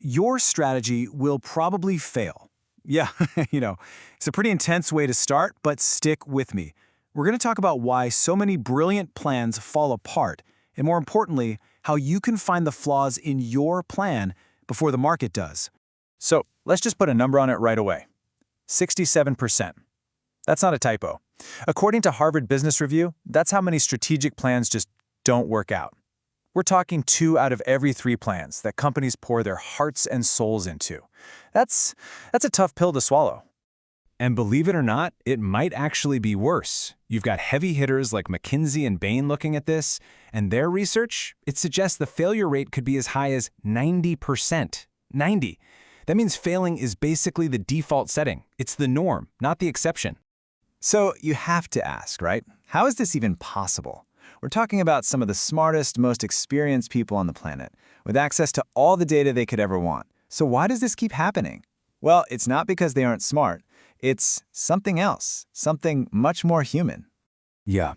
your strategy will probably fail. Yeah, it's a pretty intense way to start, but stick with me. We're going to talk about why so many brilliant plans fall apart, and more importantly, how you can find the flaws in your plan before the market does. So let's just put a number on it right away. 67%. That's not a typo. According to Harvard Business Review, that's how many strategic plans just don't work out. We're talking 2 out of every 3 plans that companies pour their hearts and souls into. That's a tough pill to swallow. And believe it or not, it might actually be worse. You've got heavy hitters like McKinsey and Bain looking at this, and their research, it suggests the failure rate could be as high as 90%. 90. That means failing is basically the default setting. It's the norm, not the exception. So you have to ask, right? How is this even possible? We're talking about some of the smartest, most experienced people on the planet, with access to all the data they could ever want. So why does this keep happening? Well, it's not because they aren't smart. It's something else, something much more human. Yeah,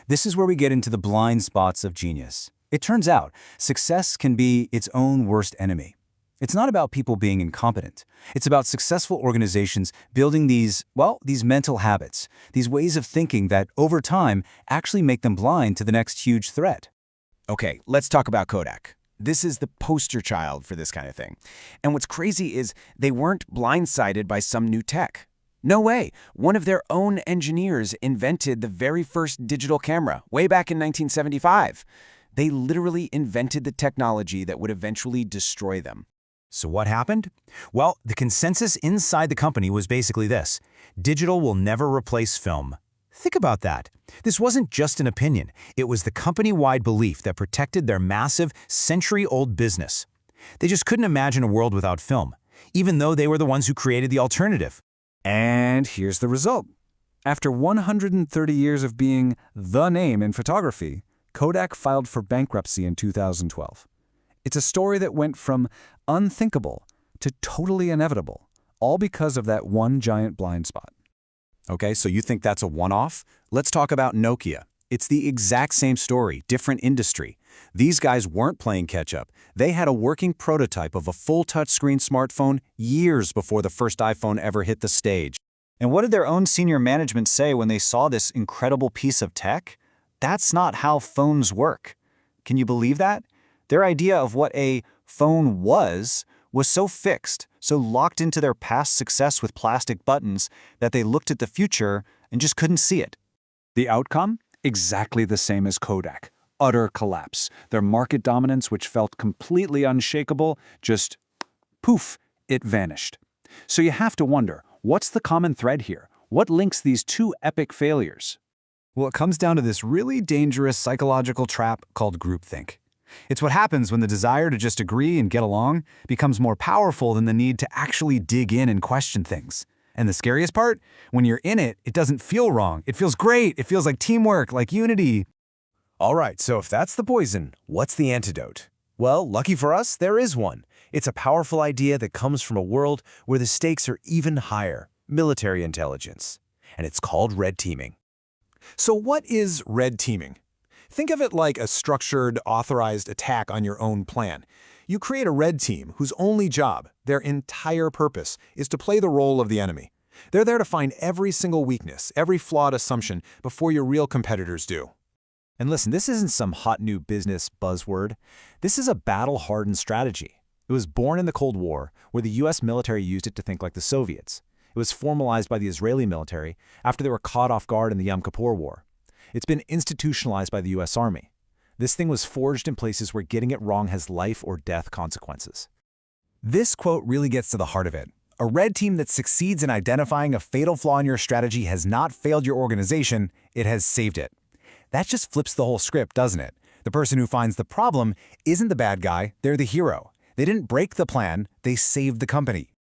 this is where we get into the blind spots of genius. It turns out, success can be its own worst enemy. It's not about people being incompetent. It's about successful organizations building these mental habits, these ways of thinking that, over time, actually make them blind to the next huge threat. Okay, let's talk about Kodak. This is the poster child for this kind of thing. And what's crazy is they weren't blindsided by some new tech. No way. One of their own engineers invented the very first digital camera way back in 1975. They literally invented the technology that would eventually destroy them. So what happened? Well, the consensus inside the company was basically this: digital will never replace film. Think about that. This wasn't just an opinion. It was the company-wide belief that protected their massive, century-old business. They just couldn't imagine a world without film, even though they were the ones who created the alternative. And here's the result. After 130 years of being the name in photography, Kodak filed for bankruptcy in 2012. It's a story that went from unthinkable to totally inevitable, all because of that one giant blind spot. Okay, so you think that's a one-off? Let's talk about Nokia. It's the exact same story, different industry. These guys weren't playing catch-up. They had a working prototype of a full touchscreen smartphone years before the first iPhone ever hit the stage. And what did their own senior management say when they saw this incredible piece of tech? That's not how phones work. Can you believe that? Their idea of what a phone was so fixed, so locked into their past success with plastic buttons that they looked at the future and just couldn't see it. The outcome? Exactly the same as Kodak. Utter collapse. Their market dominance, which felt completely unshakable, just poof, it vanished. So you have to wonder, what's the common thread here? What links these 2 epic failures? Well, it comes down to this really dangerous psychological trap called groupthink. It's what happens when the desire to just agree and get along becomes more powerful than the need to actually dig in and question things. And the scariest part? When you're in it, it doesn't feel wrong. It feels great. It feels like teamwork, like unity. All right, so if that's the poison, what's the antidote? Well, lucky for us, there is one. It's a powerful idea that comes from a world where the stakes are even higher: military intelligence. And it's called red teaming. So what is red teaming? Think of it like a structured, authorized attack on your own plan. You create a red team whose only job, their entire purpose, is to play the role of the enemy. They're there to find every single weakness, every flawed assumption before your real competitors do. And listen, this isn't some hot new business buzzword. This is a battle-hardened strategy. It was born in the Cold War, where the US military used it to think like the Soviets. It was formalized by the Israeli military after they were caught off guard in the Yom Kippur War. It's been institutionalized by the US Army. This thing was forged in places where getting it wrong has life or death consequences. This quote really gets to the heart of it. A red team that succeeds in identifying a fatal flaw in your strategy has not failed your organization, it has saved it. That just flips the whole script, doesn't it? The person who finds the problem isn't the bad guy, they're the hero. They didn't break the plan, they saved the company.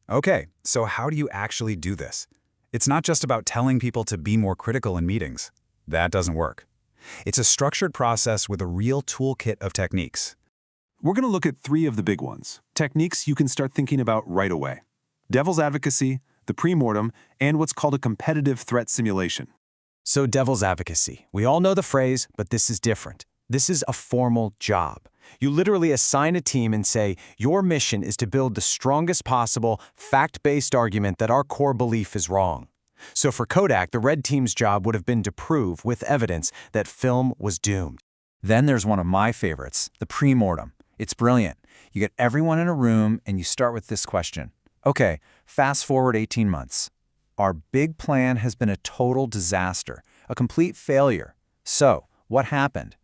Okay, so how do you actually do this? It's not just about telling people to be more critical in meetings. That doesn't work. It's a structured process with a real toolkit of techniques. We're going to look at 3 of the big ones, techniques you can start thinking about right away: devil's advocacy, the pre-mortem, and what's called a competitive threat simulation. So devil's advocacy. We all know the phrase, but this is different. This is a formal job. You literally assign a team and say, your mission is to build the strongest possible, fact-based argument that our core belief is wrong. So for Kodak, the red team's job would have been to prove, with evidence, that film was doomed. Then there's one of my favorites, the pre-mortem. It's brilliant. You get everyone in a room and you start with this question. Okay, fast forward 18 months. Our big plan has been a total disaster, a complete failure. So, what happened?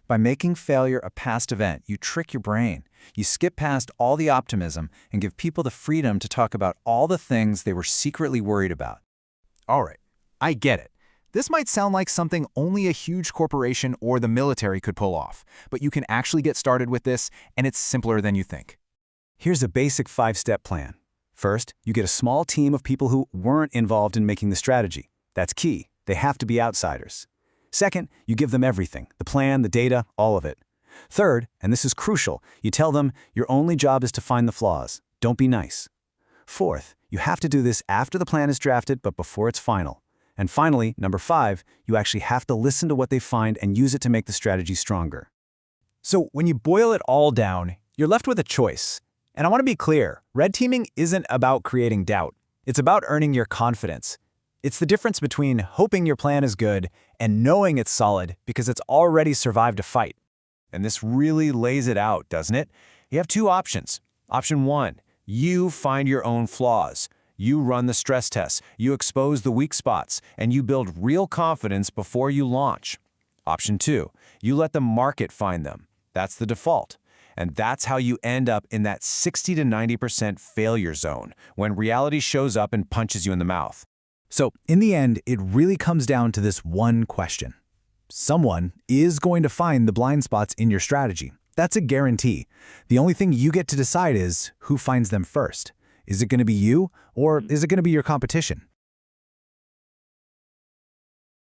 By making failure a past event, you trick your brain. You skip past all the optimism and give people the freedom to talk about all the things they were secretly worried about. All right, I get it. This might sound like something only a huge corporation or the military could pull off, but you can actually get started with this, and it's simpler than you think. Here's a basic 5-step plan. First, you get a small team of people who weren't involved in making the strategy. That's key. They have to be outsiders. Second, you give them everything, the plan, the data, all of it. Third, and this is crucial, you tell them your only job is to find the flaws. Don't be nice. Fourth, you have to do this after the plan is drafted but before it's final. And finally, number 5, you actually have to listen to what they find and use it to make the strategy stronger. So when you boil it all down, you're left with a choice. And I want to be clear, red teaming isn't about creating doubt. It's about earning your confidence. It's the difference between hoping your plan is good and knowing it's solid because it's already survived a fight. And this really lays it out, doesn't it? You have 2 options. Option 1, you find your own flaws. You run the stress tests, you expose the weak spots, and you build real confidence before you launch. Option 2, you let the market find them. That's the default. And that's how you end up in that 60 to 90% failure zone, when reality shows up and punches you in the mouth. So in the end, it really comes down to this one question. Someone is going to find the blind spots in your strategy. That's a guarantee. The only thing you get to decide is who finds them first. Is it going to be you, or is it going to be your competition?